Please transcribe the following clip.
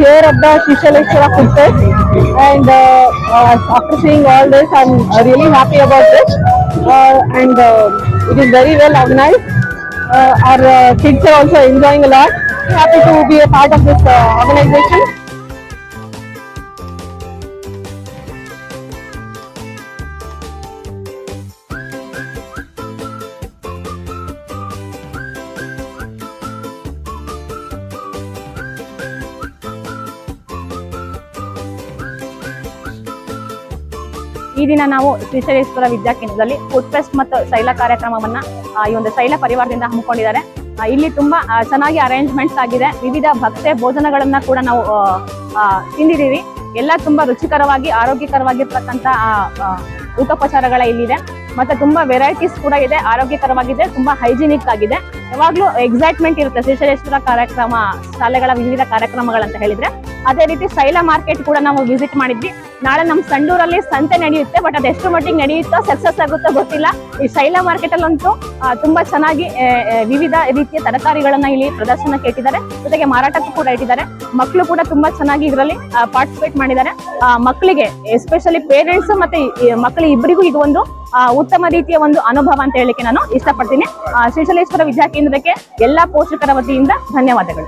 here at the Shishaleshwara Food Fest, and after seeing all this, I'm really happy about this, and it is very well organized. Our kids are also enjoying a lot. Happy to be a part of this organization. ಈ ದಿನ ನಾವು ಶ್ರೀಶೈಲೇಶ್ವರ ವಿದ್ಯಾಕೇಂದ್ರದಲ್ಲಿ food fest ಮತ್ತು ಶೈಲ ಕಾರ್ಯಕ್ರಮವನ್ನ ಈ ಒಂದು ಶೈಲ ಪರಿವಾರದಿಂದ ಹಮ್ಮಿಕೊಂಡಿದ್ದಾರೆ. ಇಲ್ಲಿ ತುಂಬಾ ಚೆನ್ನಾಗಿ ಅರೇಂಜ್ಮೆಂಟ್ಸ್ ಆಗಿದೆ. ವಿವಿಧ ಭಕ್ಷ್ಯ ಭೋಜನಗಳನ್ನ ಕೂಡ ನಾವು ತಿಂದಿದ್ದೀವಿ. ಎಲ್ಲ ತುಂಬಾ ರುಚಿಕರವಾಗಿ ಆರೋಗ್ಯಕರವಾಗಿರ್ತಕ್ಕಂಥ ಊಟೋಪಚಾರಗಳ ಇಲ್ಲಿದೆ. ಮತ್ತೆ ತುಂಬಾ ವೆರೈಟೀಸ್ ಕೂಡ ಇದೆ, ಆರೋಗ್ಯಕರವಾಗಿದೆ, ತುಂಬಾ ಹೈಜಿನಿಕ್ ಆಗಿದೆ. ಯಾವಾಗ್ಲೂ ಎಕ್ಸೈಟ್ಮೆಂಟ್ ಇರುತ್ತೆ ಶ್ರೀಶೈಲೇಶ್ವರ ಕಾರ್ಯಕ್ರಮ, ಶಾಲೆಗಳ ವಿವಿಧ ಕಾರ್ಯಕ್ರಮಗಳಂತ ಹೇಳಿದ್ರೆ. ಅದೇ ರೀತಿ ಶೈಲ ಮಾರ್ಕೆಟ್ ಕೂಡ ನಾವು ವಿಸಿಟ್ ಮಾಡಿದ್ವಿ. ನಾಳೆ ನಮ್ಮ ಸಂಡೂರಲ್ಲಿ ಸಂತೆ ನಡೆಯುತ್ತೆ, ಬಟ್ ಅದು ಎಷ್ಟು ಮಟ್ಟಿಗೆ ನಡೆಯುತ್ತೋ ಸಕ್ಸಸ್ ಆಗುತ್ತೋ ಗೊತ್ತಿಲ್ಲ. ಈ ಶೈಲ ಮಾರ್ಕೆಟ್ ಅಲ್ಲಂತೂ ತುಂಬಾ ಚೆನ್ನಾಗಿ ವಿವಿಧ ರೀತಿಯ ತರಕಾರಿಗಳನ್ನ ಇಲ್ಲಿ ಪ್ರದರ್ಶನಕ್ಕೆ ಇಟ್ಟಿದ್ದಾರೆ, ಜೊತೆಗೆ ಮಾರಾಟಕ್ಕೂ ಕೂಡ ಇಟ್ಟಿದ್ದಾರೆ. ಮಕ್ಕಳು ಕೂಡ ತುಂಬಾ ಚೆನ್ನಾಗಿ ಇದರಲ್ಲಿ ಪಾರ್ಟಿಸಿಪೇಟ್ ಮಾಡಿದ್ದಾರೆ. ಮಕ್ಕಳಿಗೆ ಎಸ್ಪೆಷಲಿ ಪೇರೆಂಟ್ಸ್ ಮತ್ತೆ ಮಕ್ಕಳು ಇಬ್ಬರಿಗೂ ಇದು ಒಂದು ಉತ್ತಮ ರೀತಿಯ ಒಂದು ಅನುಭವ ಅಂತ ಹೇಳಿಕ್ಕೆ ನಾನು ಇಷ್ಟಪಡ್ತೀನಿ. ಶ್ರೀಶೈಲೇಶ್ವರ ವಿದ್ಯಾಕೇಂದ್ರಕ್ಕೆ ಎಲ್ಲಾ ಪೋಷಕರ ವತಿಯಿಂದ ಧನ್ಯವಾದಗಳು.